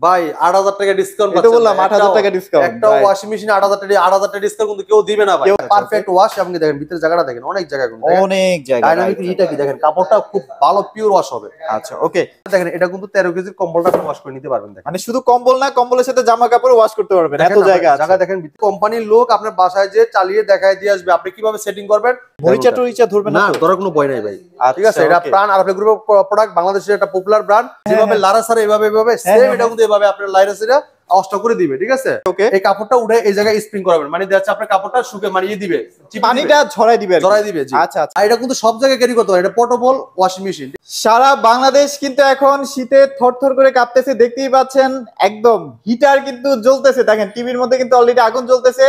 ভাই 8000 টাকা ডিসকাউন্ট পাচ্ছেন। এটা বললাম 8000 টাকা ডিসকাউন্ট। একটা ওয়াশিং মেশিন 8000 টাকা ডিসকাউন্ট কিন্তু কেউ দিবে না ভাই। Perfect wash. আপনি দেখেন ভিতরে জায়গাটা দেখেন, অনেক জায়গা কিন্তু অনেক জায়গা। ডাইনামিক হিটটা কি দেখেন, কাপড়টা খুব ভালো পিওর ওয়াশ হবে। আচ্ছা ওকে, দেখেন এটা কিন্তু 13 কেজির কম্বলটা আপনি ওয়াশ করে নিতে পারবেন। দেখেন মানে শুধু কম্বল না, কম্বলের সাথে জামা কাপড় ওয়াশ করতে পারবেন, এত জায়গা আছে। জায়গা দেখেন, কোম্পানির লোক আপনার বাসায় যে চালিয়ে দেখায় দিয়ে আসবে, আপনি কিভাবে সেটিং করবেন। মরিচা টরিচা ধরবে না, ধরার কোনো ভয় নাই ভাই। ঠিক আছে, এটা প্রাণ আর আপনি গ্রুপ প্রোডাক্ট, বাংলাদেশের একটা পপুলার ব্র্যান্ড। যেভাবে লারাসারে এভাবে সেম এটা কিন্তু এভাবে আপনার লারাসারে অষ্ট করে দিবে। ঠিক আছে, এই কাপড়টা উঠে এই জায়গায় স্প্রিং করাবেন, মানে যাচ্ছে আপনার কাপড়টা শুকে মারিয়ে দিবে, পানিটা ঝরাই দিবে। আচ্ছা আচ্ছা, এটা কিন্তু সব জায়গায় ক্যারি করতে পারে। এটা পোর্টেবল ওয়াশিং মেশিন। সারা বাংলাদেশ কিন্তু এখন শীতে থরথর করে কাঁপতেছে, দেখতেই পাচ্ছেন একদম হিটার কিন্তু জ্বলতেছে। দেখেন টিভির মধ্যে কিন্তু অলরেডি আগুন জ্বলতেছে,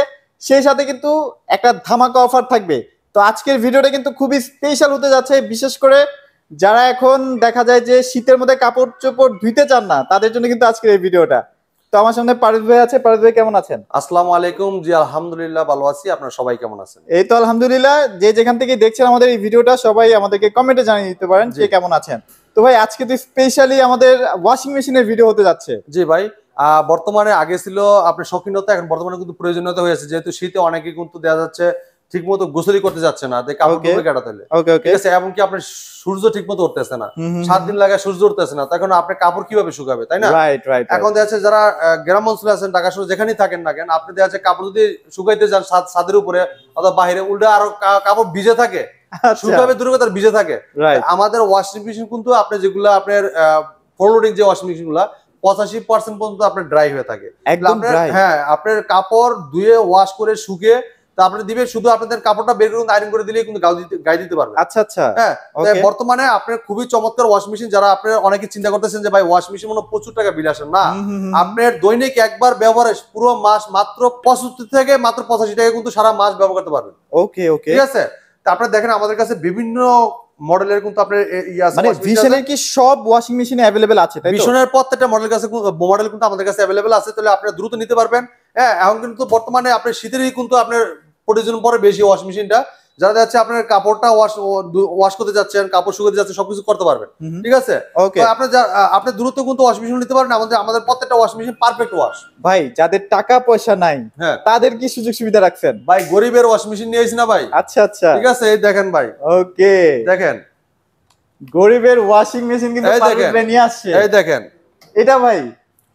সেই সাথে কিন্তু একটা ধামাকা অফার থাকবে। তো আজকের ভিডিওটা কিন্তু খুবই স্পেশাল হতে যাচ্ছে, বিশেষ করে যারা এখন দেখা যায় যে শীতের মধ্যে কাপড় চোপড় ধুইতে চান না, তাদের জন্য কিন্তু আজকের এই ভিডিওটা। তো আমার সামনে পারভেজ ভাই আছে। পারভেজ ভাই কেমন আছেন? আসসালামু আলাইকুম। জি আলহামদুলিল্লাহ ভালো আছি, আপনারা সবাই কেমন আছেন? এই তো আলহামদুলিল্লাহ। যে যেখান থেকে দেখছেন আমাদের এই ভিডিওটা, সবাই আমাদেরকে কমেন্টে জানিয়ে দিতে পারেন যে কেমন আছেন। তো ভাই আজকে তো স্পেশালি আমাদের ওয়াশিং মেশিনের ভিডিও হতে যাচ্ছে। জি ভাই, বর্তমানে আগে ছিল আপনার শৌখিনতা, এখন বর্তমানে কিন্তু প্রয়োজনীয়তা হয়েছে। যেহেতু শীতে অনেকে কিন্তু দেখা যাচ্ছে ঠিক মতো গোসলি করতে যাচ্ছে না, কাপড় কাটাতে হলে। ঠিক আছে, এমনকি আপনার সূর্য ঠিক মতো উঠতেছে না, 7 দিন লাগে সূর্য উঠতেছে না, তখন আপনার কাপড় কিভাবে শুকাবে, তাই না? এখন দেখা যাচ্ছে যারা গ্রাম অঞ্চলে আছেন, ঢাকা শহরে যেখানেই থাকেন না কেন, আপনি দেখা যাচ্ছে কাপড় যদি শুকাইতে যান ছাদের উপরে অথবা বাইরে, উল্টে আরো কাপড় ভিজে থাকে, শুকাবে দূরে কথা ভিজে থাকে। আমাদের ওয়াশিং মেশিন কিন্তু আপনি যেগুলো আপনার ফ্লোর লোডিং যে ওয়াশিং মেশিন গুলা 85% পর্যন্ত আপনার ড্রাই হয়ে থাকে। হ্যাঁ, আপনার কাপড় ধুয়ে ওয়াশ করে শুকিয়ে তারপরে দিবে, শুধু আপনাদের কাপড়টা বের করে আয়রন করে দিলেই কিন্তু গায়ে দিতে পারবে। আচ্ছা আচ্ছা, হ্যাঁ। বর্তমানে আপনার খুবই চমৎকার ওয়াশিং মেশিন। যারা আপনার অনেকে চিন্তা করতেছেন যে ভাই ওয়াশিং মেশিন মনে প্রচুর টাকা বিল আসে, না, আপনার দৈনিক একবার ব্যবহারে পুরো মাস মাত্র 75 থেকে মাত্র 85 টাকা কিন্তু সারা মাস ব্যবহার করতে পারবেন। ওকে ওকে, ঠিক আছে। তারপরে দেখেন আমাদের কাছে বিভিন্ন মডেলের কিন্তু আপনার মানে ভিশনের কি সব ওয়াশিং মেশিনে अवेलेबल আছে, তাই তো? ভিশনের প্রত্যেকটা মডেল কিন্তু আমাদের কাছে अवेलेबल আছে, তাহলে আপনারা দ্রুত নিতে পারবেন। হ্যাঁ, এখন কিন্তু বর্তমানে আপনার শীতেরই কিন্তু আপনার প্রয়োজন পরে বেশি ওয়াশিং মেশিনটা। যারা যাচ্ছে আপনার কাপড়টা ওয়াশ করতে যাচ্ছেন, কাপড় শুকাতে যাচ্ছেন, সবকিছু করতে পারবেন। ঠিক আছে, আপনি দ্রুত কিন্তু ওয়াশিং মেশিন নিতে পারবেন। আমাদের প্রত্যেকটা ওয়াশিং মেশিন পারফেক্ট ওয়াশ। ভাই যাদের টাকা পয়সা নাই, হ্যাঁ, তাদের কি সুযোগ সুবিধা রাখছেন? ভাই গরিবের ওয়াশিং মেশিন নিয়ে আইছি না ভাই। আচ্ছা আচ্ছা, ঠিক আছে, এই দেখেন ভাই। ওকে, দেখেন গরিবের ওয়াশিং মেশিন কিন্তু পারফেক্ট নিয়ে আসছে। এই দেখেন এটা ভাই।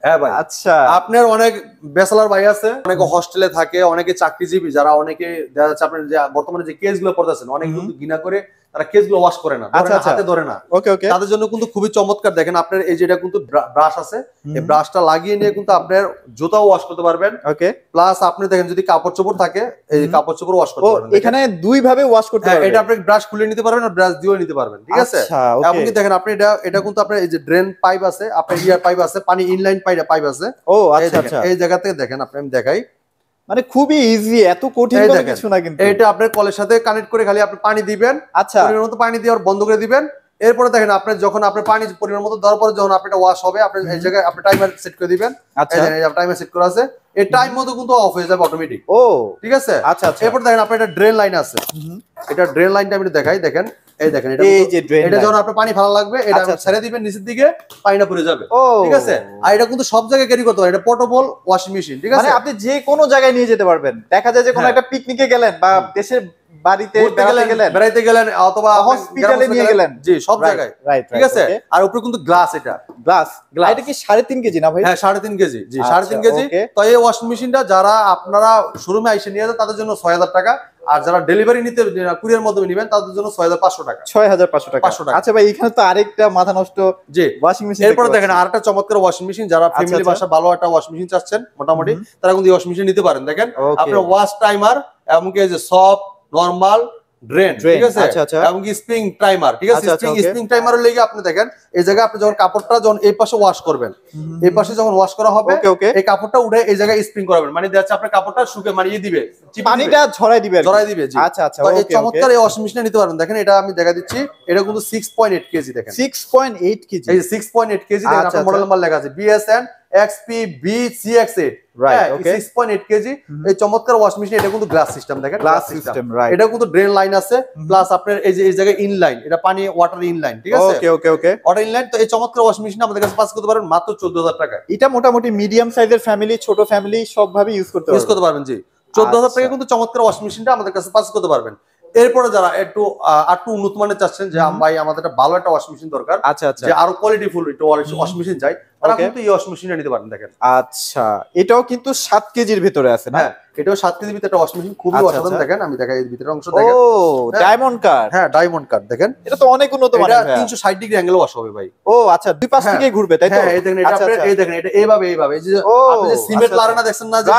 হ্যাঁ ভাই, আচ্ছা, আপনার অনেক ব্যাচেলর ভাই আছে, অনেকে হোস্টেলে থাকে, অনেকে চাকরিজীবী, যারা অনেকে দেখা যাচ্ছে আপনার যে বর্তমানে যে কেসগুলো পড়তেছেন, অনেকে কিন্তু ঘৃণা করে তারা কেসগুলো ওয়াশ করে না, হাতে ধরে না। ওকে ওকে, তাদের জন্য কিন্তু খুবই চমৎকার। দেখেন আপনার এই যেটা কিন্তু ব্রাশ আছে, এই ব্রাশটা লাগিয়ে নিয়ে কিন্তু আপনার জুতাও ওয়াশ করতে পারবেন। ওকে, প্লাস আপনি দেখেন যদি কাপড় চোপড় থাকে, এই কাপড় চোপড় ওয়াশ করতে পারবেন। এখানে দুই ভাবে ওয়াশ করতে পারবেন। এটা আপনি ব্রাশ খুলে নিতে পারবেন আর ব্রাশ দিয়েও নিতে পারবেন। ঠিক আছে, এমনকি দেখেন আপনি এটা কিন্তু আপনার এই যে ড্রেন পাইপ আছে, আপনার ইয়ার পাইপ আছে, পানি ইনলাইন পাইপ আছে। ও আচ্ছা আচ্ছা, এই জায়গা থেকে দেখেন আপনি, আমি দেখাই, মানে খুবই ইজি, এত কঠিন কিছু না কিন্তু। এটা আপনার কলের সাথে কানেক্ট করে খালি আপনি পানি দিবেন, আচ্ছা, পরিমাণ মতো পানি দিয়ে বন্ধ করে দিবেন। এরপরে দেখেন আপনি যখন আপনি পানি পরিমাণ মতো দেওয়ার পরে যখন আপনার ওয়াশ হবে, আপনি এই জায়গায় আপনি টাইমার সেট করে দিবেন। আচ্ছা, এই টাইমার সেট করা আছে, এই টাইম মতো কিন্তু অফ হয়ে যাবে অটোমেটিক। ও ঠিক আছে, আচ্ছা আচ্ছা। এরপর দেখেন আপনার একটা ড্রেন লাইন আছে, এটা ড্রেন লাইনটা আমি দেখাই। দেখেন এই দেখেন, এটা যখন আপনার পানি ফেলা লাগবে, এটা ছেড়ে দিবেন নিচের দিকে, পানিটা পড়ে যাবে। ঠিক আছে, আর এটা কিন্তু সব জায়গায় ক্যারি করতে পারে, এটা পোর্টেবল ওয়াশিং মেশিন। ঠিক আছে, মানে আপনি যে কোনো জায়গায় নিয়ে যেতে পারবেন। দেখা যায় যে কোনো একটা পিকনিকে গেলেন বা দেশের বাড়িতে বেড়াইতে গেলেন অথবা হসপিটালে নিয়ে গেলেন, জি সব জায়গায়। ঠিক আছে, আর উপরে কিন্তু গ্লাস, গ্লাস এটা কি 3.5 কেজি না ভাই? হ্যাঁ 3.5 কেজি, জি 3.5 কেজি। তো এই ওয়াশিং মেশিনটা যারা আপনারা শোরুমে এসে নিয়ে যান তাদের জন্য 6000 টাকা, আর যারা ডেলিভারি নিতে কুরিয়ার মাধ্যমে নেবেন তাদের জন্য 6500 টাকা। 6500 টাকা। আচ্ছা ভাই, এখানে তো আরেকটা মাথা নষ্ট যে ওয়াশিং মেশিন। এরপর দেখেন আরেকটা চমৎকার ওয়াশিং মেশিন, যারা ফ্যামিলি বাসা ভালো একটা ওয়াশিং মেশিন চাচ্ছেন মোটামুটি, তারা কিন্তু এই ওয়াশিং মেশিন নিতে পারেন। দেখেন আপনার ওয়াশ টাইমার, এমনকি এই যে সফট, নরমাল, ড্রেন, ঠিক আছে, এমনকি স্প্রিং টাইমার। ঠিক আছে, স্প্রিং টাইমারের লেগে আপনি দেখেন এই জায়গায় আপনি যখন কাপড়টা যখন এই পাশে ওয়াশ করবেন, এই পাশে যখন ওয়াশ করা হবে, এই কাপড়টা উঠে এই জায়গায় স্প্রিং করাবেন, মানে দেখা যাচ্ছে আপনার কাপড়টা শুকে মারিয়ে দিবে, পানিটা ঝরাই দিবে। আচ্ছা আচ্ছা, এই চমৎকার এই ওয়াশিং মেশিনটা নিতে পারেন। দেখেন এটা আমি দেখা দিচ্ছি, এটা কিন্তু 6.8 কেজি। দেখেন 6.8 কেজি, এই 6.8 কেজি। দেখেন আপনার মডেল নাম্বার লেখা আছে BSN XP BCX8 right okay 6.8 KG এই চমৎকার ওয়াশিং মেশিন এটা কিন্তু গ্লাস সিস্টেম দেখেন গ্লাস সিস্টেম রাইট এটা কিন্তু ড্রেন লাইন আছে প্লাস আপনার এই যে এই জায়গায় ইনলাইন এটা পানি ওয়াটার ইনলাইন ঠিক আছে ওকে ওকে ওকে ওয়াটার ইনলাইন তো এই চমৎকার ওয়াশিং মেশিন আমাদের কাছে পাস করতে পারেন মাত্র 14000 টাকা এটা মোটামুটি মিডিয়াম সাইজের ফ্যামিলি ছোট ফ্যামিলি সব ভাবে ইউজ করতে পারবেন জি 14000 টাকা কিন্তু চমৎকার ওয়াশিং মেশিনটা আমাদের কাছে পাস করতে পারবেন এরপরে যারা একটু উন্নত মানের চাচ্ছেন যে ভাই আমাদের একটা ভালো একটা ওয়াশিং মেশিন দরকার আচ্ছা আচ্ছা যে আরো কোয়ালিটি ফুল একটা ওয়াশিং মেশিন চাই তারা কিন্তু এই ওয়াশিং মেশিনটা নিতে পারেন দেখেন আচ্ছা এটাও কিন্তু 7 কেজির ভিতরে আছে না এটাও 7 কেজির ভিতরে একটা ওয়াশিং মেশিন খুবই অসাধারণ দেখেন আমি দেখাই এর ভিতরের অংশ দেখেন ও ডায়মন্ড কাট ডায়মন্ড কাট দেখেন এটা তো অনেক উন্নত মানের এটা 360 ডিগ্রি অ্যাঙ্গেলে ওয়াশ হবে ভাই ও আচ্ছা দুই পাশ থেকে ঘুরবে তাই তো এই দেখেন এটা আপনি এই দেখেন এটা এইভাবে এই যে আপনি যে সিমেন্ট লারানা দেখছেন না যে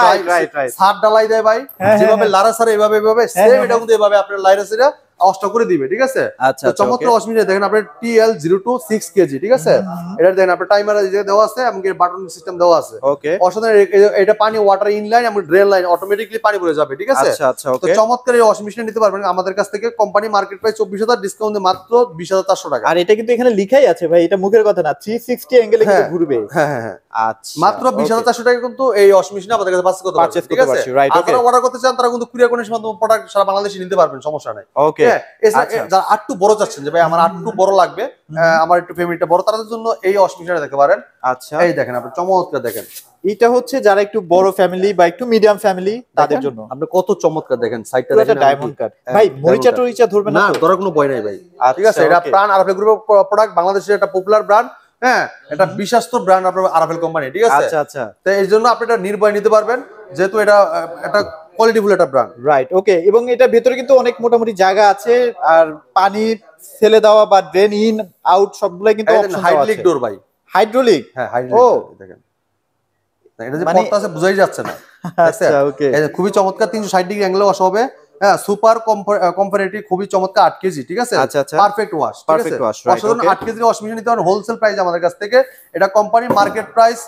ছাদ ঢালাই দেয় ভাই যেভাবে লারা সারে এইভাবে সেম এটা কিন্তু এইভাবে আপনার লাইরাসিরা অষ্ট করে দিবে ঠিক আছে আচ্ছা চমৎকার ওয়াশিং মেশিন দেখেন আপনার TL026 কেজি ঠিক আছে এটা দেখেন আপনার টাইমার দেওয়া আছে এমনকি বাটন সিস্টেম দেওয়া আছে ওকে অসাধারণ এটা পানি ওয়াটার ইনলাইন এবং ড্রেন লাইন অটোমেটিক্যালি পানি পড়ে যাবে ঠিক আছে আচ্ছা তো চমৎকার এই ওয়াশিং মেশিন নিতে পারবেন আমাদের কাছ থেকে কোম্পানি মার্কেট প্রাইস 24000 ডিসকাউন্ট দিয়ে মাত্র 20400 টাকা আর এটা কিন্তু এখানে লেখাই আছে ভাই এটা মুখের কথা না 360 অ্যাঙ্গেলে কিন্তু ঘুরবে হ্যাঁ আচ্ছা মাত্র 20400 টাকা কিন্তু এই ওয়াশিং মেশিন আমাদের কাছে পারচেজ করতে পারবেন ঠিক আছে রাইট ওকে আপনারা অর্ডার করতে চান তারা কিন্তু কুরিয়ার কোনের মাধ্যমে প্রোডাক্ট সারা বাংলাদেশে নিতে পারবেন সমস্যা নাই ওকে যারা একটু বড় চাচ্ছেন যে ভাই আমার একটু বড় লাগবে আমার একটু ফ্যামিলিটা বড় তাদের জন্য এই ওয়াশিং মেশিনটা দেখতে পারেন আচ্ছা এই দেখেন আপনি চমৎকার দেখেন এটা হচ্ছে যারা একটু বড় ফ্যামিলি বা একটু মিডিয়াম ফ্যামিলি তাদের জন্য আপনি কত চমৎকার দেখেন সাইডটা দেখেন ডায়মন্ড কাট ভাই মরিচা টরিচা ধরবে না ধরার কোনো ভয় নাই ভাই ঠিক আছে এটা প্রাণ আরএফএল গ্রুপের প্রোডাক্ট বাংলাদেশের একটা পপুলার ব্র্যান্ড এটা বিশ্বস্ত ব্র্যান্ড আপনার আরএফএল কোম্পানি ঠিক আছে আচ্ছা তো এই জন্য আপনি এটা নির্ভয় নিতে পারবেন যেহেতু এটা একটা কোয়ালিটিফুল একটা ব্র্যান্ড রাইট ওকে এবং এটা ভেতরে কিন্তু অনেক মোটামুটি জায়গা আছে আর পানি ফেলে দেওয়া বা ড্রেন ইন আউট সবগুলাই কিন্তু অপশন আছে হাইড্রোলিক ডোর ভাই হাইড্রোলিক হাইড্রোলিক দেখেন এটা যে পড়তা আছে বুঝাই যাচ্ছে না আচ্ছা ওকে এই খুবই চমৎকার 360 ডিগ্রি অ্যাঙ্গেলে ওয়াশ হবে সুপার কম্পারেটিভ খুবই চমৎকার 8 কেজি ঠিক আছে পারফেক্ট ওয়াশ পারফেক্ট ওয়াশ অসাধারণ 8 কেজি ওয়াশ মেশিন নিতে পারেন হোলসেল প্রাইস আমাদের কাছ থেকে এটা কোম্পানি মার্কেট প্রাইস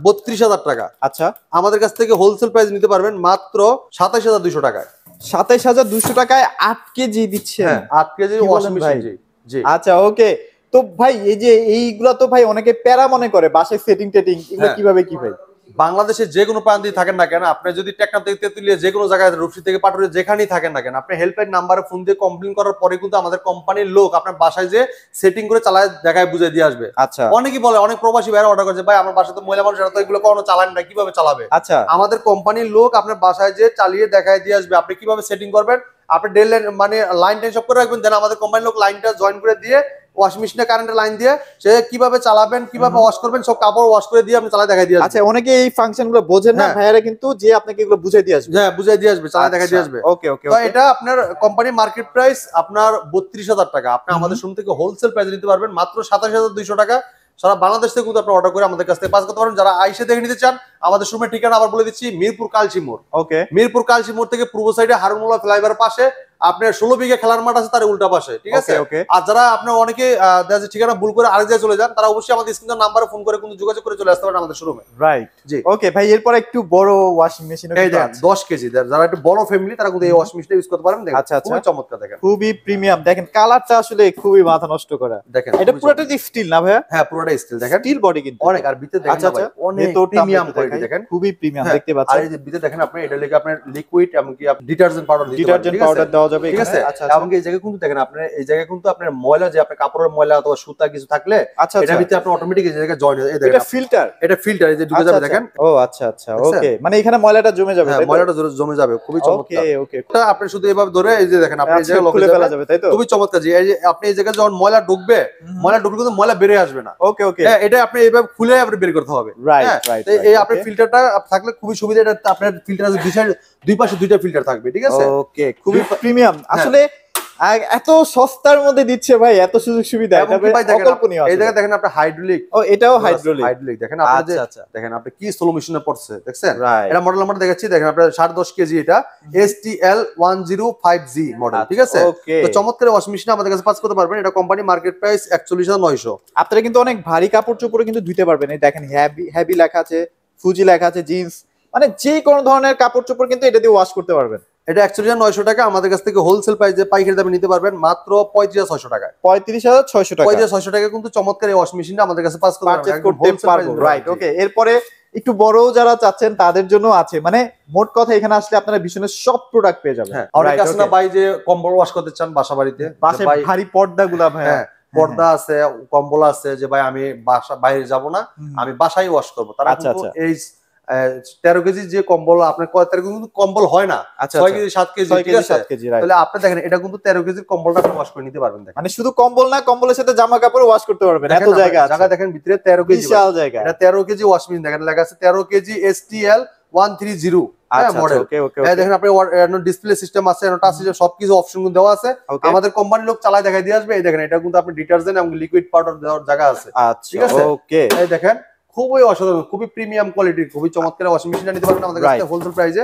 32000 টাকা আচ্ছা আমাদের কাছ থেকে হোলসেল প্রাইস নিতে পারবেন মাত্র 27200 টাকায় 27200 টাকায় 8 কেজি দিচ্ছে 8 কেজি ওয়াশিং মেশিন জি আচ্ছা ওকে তো ভাই এই যে এইগুলা তো ভাই অনেকে প্যারা মনে করে বাসায় সেটিং টেটিং এগুলো কিভাবে কি ভাই বাংলাদেশের যে কোনো প্রান্তে থাকেন না কেন আপনি যদি টেকনাফ থেকে তেতুলিয়া যে কোনো জায়গায় রূপসী থেকে পাটুরিয়া যেখানেই থাকেন না কেন আপনি হেল্পলাইন নাম্বারে ফোন দিয়ে কমপ্লেইন করার পরে কিন্তু আমাদের কোম্পানির লোক আপনার বাসায় যে সেটিং করে চালায় দেখায় বুঝিয়ে দিয়ে আসবে আচ্ছা অনেকেই বলে অনেক প্রবাসী ভাইরা অর্ডার করছে ভাই আমার বাসায় তো মহিলা মানুষ তো এগুলো কখনো চালান না কিভাবে চালাবে আচ্ছা আমাদের কোম্পানির লোক আপনার বাসায় যে চালিয়ে দেখায় দিয়ে আসবে আপনি কিভাবে সেটিং করবেন আপনি ডেল লাইন মানে লাইন টাইন সব করে রাখবেন দেন আমাদের কোম্পানির লোক লাইনটা জয়েন করে দিয়ে ওয়াশিং মেশিনে কারেন্টের লাইন দিয়ে সে কিভাবে চালাবেন কিভাবে ওয়াশ করবেন সব কাপড় ওয়াশ করে দিয়ে আপনি চালায় দেখাই দিয়ে আচ্ছা অনেকে এই ফাংশনগুলো বোঝেন না ভাইয়ারা কিন্তু যে আপনাকে এগুলো বুঝিয়ে দিয়ে আসবে বুঝিয়ে দিয়ে আসবে চালায় দেখাই দিয়ে আসবে ওকে ওকে তো এটা আপনার কোম্পানি মার্কেট প্রাইস আপনার 32000 টাকা আপনি আমাদের শোরুম থেকে হোলসেল প্রাইসে নিতে পারবেন মাত্র 27200 টাকা সারা বাংলাদেশ থেকে কিন্তু আপনি অর্ডার করে আমাদের কাছ থেকে পাস করতে পারেন যারা আইসে দেখে নিতে চান আমাদের শোরুমের ঠিকানা আবার বলে দিচ্ছি মিরপুর কালসি মোড় ওকে মিরপুর কালসি মোড় থেকে পূর্ব সাইডে হারুনমোল্লা ফ্লাইওভার পাশে আপনার 16 বিঘা খেলার মাঠ আছে তার উল্টা পাশে ঠিক আছে আর যারা আপনার অনেকে ঠিকানা ভুল করে আরেক জায়গায় চলে যান তারা অবশ্যই আমাদের স্ক্রিনের নাম্বারে ফোন করে কিন্তু যোগাযোগ করে চলে আসতে পারেন আমাদের শোরুমে রাইট জি ওকে ভাই এরপর একটু বড় ওয়াশিং মেশিন এই দেখেন 10 কেজি যারা একটু বড় ফ্যামিলি তারা কিন্তু এই ওয়াশিং মেশিনটা ইউজ করতে পারেন দেখেন আচ্ছা খুবই চমৎকার দেখেন খুবই প্রিমিয়াম দেখেন কালারটা আসলে খুবই মাথা নষ্ট করা দেখেন এটা পুরোটা কি স্টিল না ভাইয়া পুরোটা স্টিল দেখেন স্টিল বডি কিন্তু অনেক আর ভিতরে দেখেন ভাই অনেক প্রিমিয়াম কোয়ালিটি দেখেন খুবই প্রিমিয়াম দেখতে পাচ্ছেন আর এই যে ভিতরে দেখেন আপনি এটা লেগে আপনার লিকুইড এমনকি আপনি ডিটারজেন্ট পাউডার দিতে পারেন ডিটারজেন্ট পাউডার দেওয়া যাবে ঠিক আছে এমনকি এই জায়গায় কিন্তু দেখেন আপনার এই জায়গায় কিন্তু আপনার ময়লা যে আপনার কাপড়ের ময়লা অথবা সুতা কিছু থাকলে এটা ভিতরে আপনি অটোমেটিক এই জায়গায় জয়েন হয়ে দেখেন এটা ফিল্টার এই যে ঢুকে যাবে দেখেন ও আচ্ছা আচ্ছা ওকে মানে এখানে ময়লাটা জমে যাবে ময়লাটা জমে যাবে খুবই চমৎকার ওকে এটা আপনি শুধু এভাবে ধরে এই যে দেখেন আপনি এই জায়গায় খুলে ফেলা যাবে তাই তো খুবই চমৎকার যে এই যে আপনি এই জায়গায় যখন ময়লা ঢুকবে কিন্তু ময়লা বের হয়ে আসবে না ওকে ওকে এটা আপনি এইভাবে খুলে আপনি বের করতে হবে রাইট রাইট এই আপনার ফিল্টারটা থাকলে খুবই সুবিধা এটা আপনার ফিল্টার আছে দুই পাশে দুইটা ফিল্টার থাকবে ঠিক আছে ওকে খুবই প্রিমিয়াম আসলে এত সস্তার মধ্যে দিচ্ছে ভাই এত সুযোগ সুবিধা অকল্পনীয় এই জায়গায় দেখেন আপনি হাইড্রোলিক এটাও হাইড্রোলিক দেখেন আপনি যে দেখেন আপনি কি সলিউশনে পড়ছে দেখছেন এটা মডেল নাম্বার দেখাচ্ছি দেখেন আপনার 10.5 কেজি এটা STL105G মডেল ঠিক আছে তো চমৎকার ওয়াশিং মেশিন আমাদের কাছে পাস করতে পারবেন এটা কোম্পানি মার্কেট প্রাইস 41900 আপনারা কিন্তু অনেক ভারী কাপড় চোপড় কিন্তু ধুইতে পারবেন এই দেখেন হেভি লেখা আছে ফুজি লেখা আছে জিন্স মানে যে কোনো ধরনের কাপড় চোপড় কিন্তু এটা দিয়ে ওয়াশ করতে পারবেন এটা 41900 টাকা, আমাদের কাছ থেকে হোলসেল প্রাইসে পাইকারি দামে নিতে পারবেন মাত্র 35600 টাকা। 35600 টাকা। 35600 টাকা কিন্তু চমৎকার এই ওয়াশিং মেশিনটা আমাদের কাছে পাস করতে পারবো। রাইট, ওকে। এরপরে একটু বড় যারা চাচ্ছেন তাদের জন্য আছে, মানে মোট কথা এখানে আসলে আপনারা ভীষণের সব প্রোডাক্ট পেয়ে যাবেন। অনেকে আছে না ভাই যে কম্বল ওয়াশ করতে চান বাসা বাড়িতে, বাসায় ভারী পর্দাগুলা ভাই, পর্দা আছে, কম্বল আছে, যে ভাই আমি বাসা বাইরে যাব না, আমি বাসায় ওয়াশ করব, তারা কিন্তু এই 13 কেজি যে কম্বল আপনার 13 কেজি কিন্তু কম্বল হয় না, 6 কেজি 7 কেজি, ঠিক আছে? তাহলে আপনি দেখেন এটা কিন্তু 13 কেজির কম্বলটা আপনি ওয়াশ করে নিতে পারবেন। দেখেন মানে শুধু কম্বল না, কম্বলের সাথে জামা কাপড় ওয়াশ করতে পারবেন, এত জায়গা আছে। জায়গা দেখেন ভিতরে 13 কেজি বিশাল জায়গা। এটা 13 কেজি ওয়াশিং মেশিন, দেখেন লেখা আছে 13 কেজি STL 130 মডেল। দেখেন আপনার ডিসপ্লে সিস্টেম আছে, টাচ সিস্টেম, সবকিছু অপশন দেওয়া আছে। আমাদের কোম্পানির লোক চালায় দেখাই দিয়ে আসবে। এই দেখেন এটা কিন্তু আপনি ডিটারজেন্ট এবং লিকুইড পাউডার দেওয়ার জায়গা আছে, ঠিক আছে? ওকে, এই দেখেন খুবই অসাধারণ, খুবই প্রিমিয়াম কোয়ালিটির, খুবই চমৎকার ওয়াশিং মেশিনটা নিতে পারবেন আমাদের কাছে হোলসেল প্রাইসে।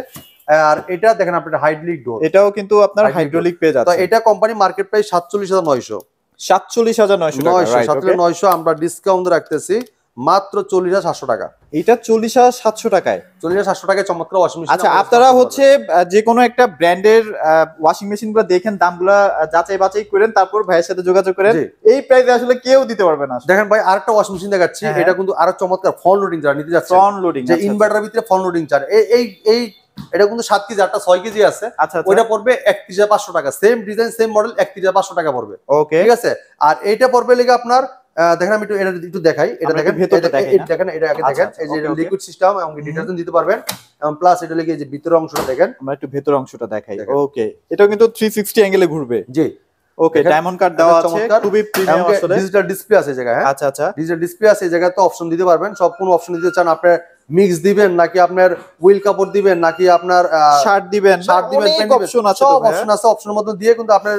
আর এটা দেখেন আপনার হাইড্রোলিক ডোর, এটাও কিন্তু আপনার হাইড্রোলিক পেয়ে যাচ্ছে। তো এটা কোম্পানি মার্কেট প্রাইস 47900। 47900 টাকা, রাইট, 47900 আমরা ডিসকাউন্ট রাখতেছি মাত্র 40700 টাকা। এটা 40700 টাকায়, 40700 টাকায় চমৎকার ওয়াশিং মেশিন। আচ্ছা, আপনারা হচ্ছে যে কোনো একটা ব্র্যান্ডের ওয়াশিং মেশিন গুলো দেখেন, দামগুলো যাচাই বাছাই করেন, তারপর ভাইয়ের সাথে যোগাযোগ করেন। এই প্রাইসে আসলে কেউ দিতে পারবে না। দেখেন ভাই আরেকটা ওয়াশিং মেশিন দেখাচ্ছি, এটা কিন্তু আরো চমৎকার ফ্রন্ট লোডিং যারা নিতে যাচ্ছে, ফ্রন্ট লোডিং, যে ইনভার্টারের ভিতরে ফ্রন্ট লোডিং চান, এই এটা কিন্তু 7 কেজি, একটা 6 কেজি আছে, ওইটা পড়বে 31500 টাকা। সেম ডিজাইন সেম মডেল 31500 টাকা পড়বে, ওকে, ঠিক আছে? আর এইটা পড়বে লিগে আপনার দেখেন আমি একটু দেখাই, এটা দেখেন, দেখেন এটা আগে দেখেন, এই যে লিকুইড সিস্টেম এবং ডিটারজেন্ট দিতে পারবেন, এবং প্লাস এটা লিগে যে ভিতরের অংশটা দেখেন, আমরা একটু ভেতরের অংশটা দেখাই। ওকে, এটাও কিন্তু 360 অ্যাঙ্গেলে ঘুরবে। জি, ওকে, ডায়মন্ড কাট দেওয়া আছে, খুবই প্রিমিয়াম আসলে। ডিজিটাল ডিসপ্লে আছে এই জায়গায়, হ্যাঁ আচ্ছা আচ্ছা, ডিজিটাল ডিসপ্লে আছে এই জায়গায়, তো অপশন দিতে পারবেন, সব কোন অপশন দিতে চান, আপনার মিক্স দিবেন নাকি আপনার হুইল কাপড় দিবেন নাকি আপনার শার্ট দিবেন, অনেক অপশন আছে, সব অপশন আছে। অপশনের মধ্যে দিয়ে কিন্তু আপনার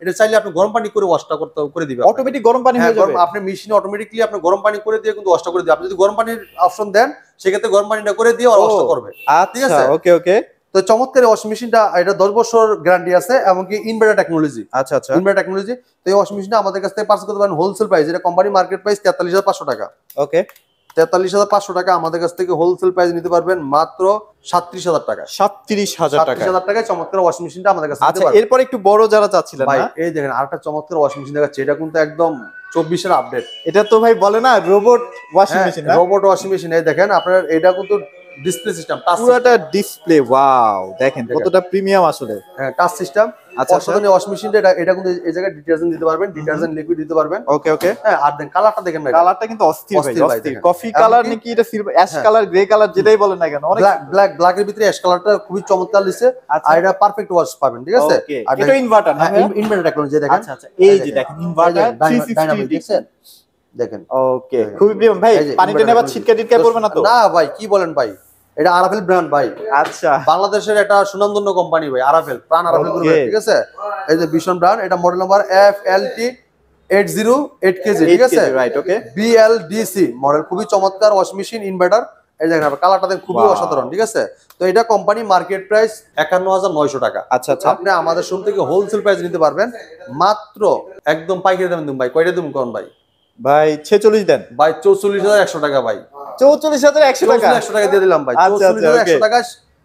এটা চাইলে আপনি গরম পানি করে ওয়াশটা করে দিবেন, অটোমেটিক গরম পানি হয়ে যাবে। আপনি মেশিনে অটোমেটিক্যালি আপনি গরম পানি করে দিয়ে কিন্তু ওয়াশটা করে দিবেন। আপনি যদি গরম পানির অপশন দেন সেক্ষেত্রে গরম পানিটা করে দিয়ে ওয়াশটা করবে, ঠিক আছে? ওকে ওকে, তো চমৎকার ওয়াশিং মেশিনটা, এটা 10 বছর গ্যারান্টি আছে এবং কি ইনভার্টার টেকনোলজি। আচ্ছা আচ্ছা, ইনভার্টার টেকনোলজি। তো এই ওয়াশিং মেশিনটা আমাদের কাছ থেকে পারচেজ করতে পারেন হোলসেল প্রাইস, এটা কোম্পানি মার্কেট প্রাইস 43500 টাকা। ওকে, 43500 টাকা, আমাদের কাছ থেকে হোলসেল প্রাইস নিতে পারবেন মাত্র 37000 টাকা। 37000 টাকা, 37000 টাকায় চমৎকার ওয়াশিং মেশিনটা আমাদের কাছে। আচ্ছা, এরপর একটু বড় যারা চাচ্ছিলেন ভাই, না, এই দেখেন আরেকটা চমৎকার ওয়াশিং মেশিন দেখাচ্ছি, এটা কিন্তু একদম 24 এর আপডেট। এটা তো ভাই বলে না রোবট ওয়াশিং মেশিন, না রোবট ওয়াশিং মেশিন। এই দেখেন আপনার এটা কিন্তু ডিসপ্লে সিস্টেম, পুরোটা ডিসপ্লে, ওয়াও, দেখেন কতটা প্রিমিয়াম আসলে। হ্যাঁ, টাচ সিস্টেম। আচ্ছা, সাধারণ ওয়াশিং মেশিনটা এটা কিন্তু এই জায়গায় ডিটারজেন্ট দিতে পারবেন, ডিটারজেন্ট লিকুইড দিতে পারবেন। ওকে ওকে, হ্যাঁ, আর দেন কালারটা দেখেন ভাই, কালারটা কিন্তু অস্থির ভাই, অস্থির। কফি কালার নাকি এটা silver, ash colour, grey colour, যেটাই বলেন না কেন, অনেক ব্ল্যাক এর ভিতরে অ্যাশ কালারটা খুবই চমৎকার দিছে। আর এটা পারফেক্ট ওয়াশ পাবেন, ঠিক আছে? আর এটা ইনভার্টার না, ইনভার্টার টেকনোলজি দেখেন। আচ্ছা আচ্ছা, এই যে দেখেন ইনভার্টার 360 দেখছেন, দেখেন। ওকে, খুবই প্রিমিয়াম ভাই। পানিটা নেবার ছিটকা টিটকা পড়বে না তো? না ভাই, কি বলেন ভাই, এটা আরাফেল ব্র্যান্ড ভাই। আচ্ছা, বাংলাদেশের একটা সুনামধন্য কোম্পানি ভাই, আরাফেল, প্রাণ আরাফেল গ্রুপের, ঠিক আছে? এই যে ভীষণ ব্র্যান্ড, এটা মডেল নাম্বার FLT 808 কেজি, ঠিক আছে? রাইট, ওকে, BLDC মডেল, খুবই চমৎকার ওয়াশিং মেশিন, ইনভার্টার। এই দেখেন আপনার কালারটা দেখেন, খুবই অসাধারণ, ঠিক আছে? তো এটা কোম্পানি মার্কেট প্রাইস 51900 টাকা। আচ্ছা আচ্ছা, আপনি আমাদের শোরুম থেকে হোলসেল প্রাইস নিতে পারবেন মাত্র একদম পাইকারি দামে দিন ভাই। কয়টা দিন কোন ভাই? ভাই 46 দেন ভাই, 44100 টাকা ভাই, 44100 টাকা, 100 টাকা দিয়ে দিলাম ভাই। 44100 টাকা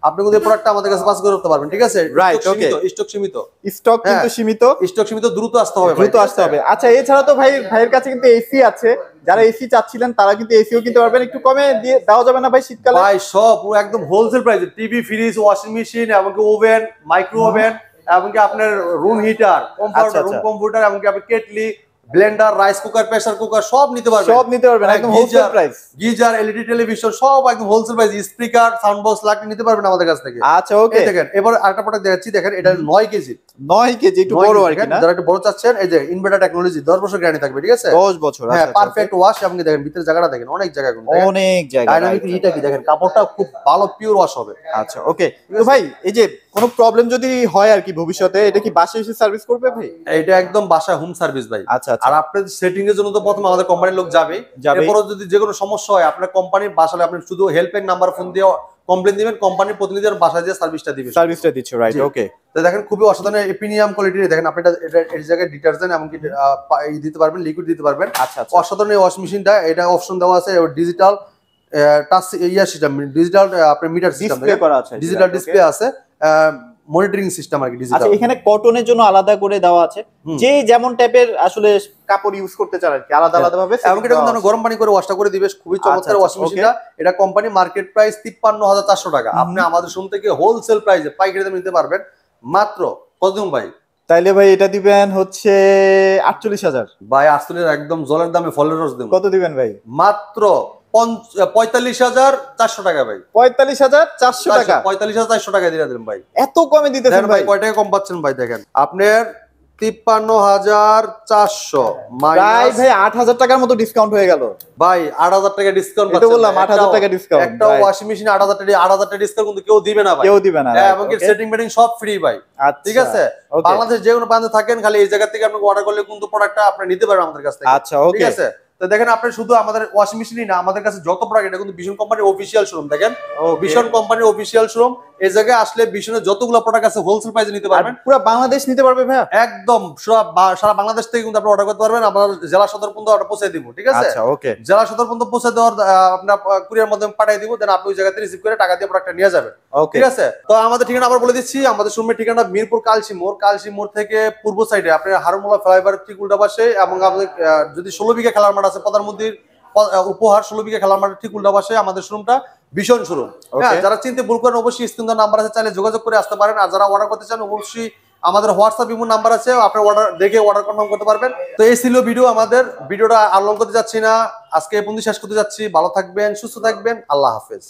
আপনি কিন্তু এই প্রোডাক্টটা আমাদের কাছে পাস করতে পারবেন, ঠিক আছে? রাইট, ওকে, স্টক সীমিত, স্টক কিন্তু সীমিত, স্টক সীমিত, দ্রুত আসতে হবে, দ্রুত আসতে হবে। আচ্ছা, এছাড়া তো ভাইয়ের কাছে কিন্তু এসি আছে, যারা এসি চাচ্ছিলেন তারা কিন্তু এসিও কিনতে পারবেন। একটু কমে দিয়ে দেওয়া যাবে না ভাই শীতকালে? ভাই সব একদম হোলসেল প্রাইসে, টিভি, ফ্রিজ, ওয়াশিং মেশিন, এমনকি ওভেন, মাইক্রো ওভেন, এমনকি আপনার room heater, comforter, room computer, এমনকি আপনার kettle, blender, rice cooker, pressure cooker, সব নিতে পারবেন, সব নিতে পারবেন একদম wholesale price. Geyser, LED television, সব একদম wholesale price. Speaker, sound box লাগলে নিতে পারবেন আমাদের কাছ থেকে। আচ্ছা, ওকে, দেখেন এবার আরেকটা প্রোডাক্ট দেখাচ্ছি, দেখেন এটা 9 কেজি, 9 কেজি, একটু বড় আর কি না? যারা একটু বড় চাচ্ছেন, এই যে ইনভার্টার টেকনোলজি, 10 বছর গ্যারান্টি থাকবে, ঠিক আছে? 10 বছর, হ্যাঁ, পারফেক্ট ওয়াশ। এবং দেখেন ভিতরে জায়গাটা দেখেন, অনেক জায়গা, অনেক জায়গা, ডাইনামিক হিটা কি দেখেন, কাপড়টা খুব ভালো পিওর ওয়াশ হবে। আচ্ছা, ওকে। তো ভাই, এই যে কোনো প্রবলেম যদি হয় আর কি ভবিষ্যতে, এটা কি বাসায় এসে সার্ভিস করবে ভাই? এটা একদম বাসায় হোম সার্ভিস ভাই। আচ্ছা, আর আপনার সেটিং এর জন্য তো প্রথমে আমাদের কোম্পানির লোক যাবে, এরপরও যদি যে কোনো সমস্যা হয় আপনার কোম্পানির বাসায়, আপনি শুধু হেল্পলাইন নাম্বার ফোন দিয়ে কমপ্লেইন দিবেন, কোম্পানির প্রতিনিধির বাসায় দিয়ে সার্ভিসটা দিবে, সার্ভিসটা দিচ্ছে, রাইট, ওকে। তো দেখেন খুবই অসাধারণ প্রিমিয়াম কোয়ালিটির, দেখেন আপনি এটা এই জায়গায় ডিটারজেন্ট এমনকি দিতে পারবেন, লিকুইড দিতে পারবেন। আচ্ছা, অসাধারণ এই ওয়াশ মেশিনটা, এটা অপশন দেওয়া আছে ডিজিটাল টাচ সিস্টেম, ডিজিটাল আপনার মিটার সিস্টেম ডিসপ্লে করা আছে, ডিজিটাল ডিসপ্লে আছে, মনিটরিং সিস্টেম আর কি ডিজিটাল। আচ্ছা এখানে কটনের জন্য আলাদা করে দেওয়া আছে, যে যেমন টাইপের আসলে কাপড় ইউজ করতে চান আর কি আলাদা আলাদা ভাবে। এবং এটা কিন্তু গরম পানি করে ওয়াশটা করে দিবে, খুবই চমৎকার ওয়াশিং মেশিনটা। এটা কোম্পানি মার্কেট প্রাইস ৫৩,৪০০ টাকা, আপনি আমাদের শোরুম থেকে হোলসেল প্রাইসে পাইকারি দামে নিতে পারবেন মাত্র কত দিন ভাই? তাইলে ভাই এটা দিবেন হচ্ছে ৪৮,০০০ ভাই। ৪৮ একদম জলের দামে ফলের রস দেব। কত দিবেন ভাই? মাত্র ৪৫,৪০০ টাকা ভাই। ৪৫,৪০০ টাকা? ৪৫,৪০০ টাকা দিয়ে দিলাম ভাই। এত কমে দিতেছেন ভাই? কয় টাকা কম পাচ্ছেন ভাই? দেখেন আপনার ৫৩,৪০০ ভাই ৮,০০০ টাকার মতো ডিসকাউন্ট হয়ে গেল ভাই। ৮,০০০ টাকা ডিসকাউন্ট পাচ্ছেন। এটা বললাম ৮,০০০ টাকা ডিসকাউন্ট। একটা ওয়াশিং মেশিন ৮,০০০ টাকা ডিসকাউন্ট কিন্তু কেউ দিবে না ভাই, কেউ দিবে না। এবং কি সেটিং মেটিং সব ফ্রি ভাই। ঠিক আছে, বাংলাদেশ যে কোনো প্রান্তে থাকেন, খালি এই জায়গা থেকে আপনি অর্ডার করলে কিন্তু প্রোডাক্টটা আপনি নিতে পারবেন আমাদের কাছ থেকে। আচ্ছা ওকে। ঠিক আছে, তো দেখেন আপনি শুধু আমাদের ওয়াশিং মেশিনই না, আমাদের কাছে যত প্রোডাক্ট, এটা কিন্তু ভীষণ কোম্পানির অফিশিয়াল শোরুম। দেখেন ভীষণ কোম্পানির অফিশিয়াল শোরুম, এই জায়গায় আসলে ভীষণের যতগুলো প্রোডাক্ট আছে হোলসেল প্রাইসে নিতে পারবেন। পুরো বাংলাদেশ নিতে পারবে ভাই? একদম সারা বাংলাদেশ থেকে কিন্তু আপনি অর্ডার করতে পারবেন। আমরা জেলা সদর পর্যন্ত অর্ডার পৌঁছে দিব। ঠিক আছে, আচ্ছা ওকে। জেলা সদর পর্যন্ত পৌঁছে দেওয়ার আপনার কুরিয়ার মাধ্যমে পাঠিয়ে দিব, দেন আপনি ওই জায়গাতে রিসিভ করে টাকা দিয়ে প্রোডাক্টটা নিয়ে যাবেন। ঠিক আছে, তো আমাদের ঠিকানা আবার বলে দিচ্ছি। আমাদের শোরুমের ঠিকানা মিরপুর কালসি মোড়। কালসি মোড় থেকে পূর্ব সাইডে আপনার হারুমুলা ফ্লাইওভার ঠিক উল্টা পাশে, এবং আমাদের যদি ১৬ বিঘা খেলার মাঠ আছে প্রধানমন্ত্রীর উপহার ১৬ বিঘা খেলার মাঠের ঠিক উল্টা পাশে আমাদের শোরুমটা ভীষণ শোরুম। হ্যাঁ, যারা চিনতে ভুল করেন অবশ্যই স্ক্রিনে নাম্বার আছে, চাইলে যোগাযোগ করে আসতে পারেন। আর যারা অর্ডার করতে চান অবশ্যই আমাদের হোয়াটসঅ্যাপ ইমো নাম্বার আছে, আপনি অর্ডার দেখে অর্ডার কনফার্ম করতে পারবেন। তো এই ছিল ভিডিও, আমাদের ভিডিওটা আর লং করতে যাচ্ছি না, আজকে এই পর্যন্ত শেষ করতে যাচ্ছি। ভালো থাকবেন, সুস্থ থাকবেন, আল্লাহ হাফেজ।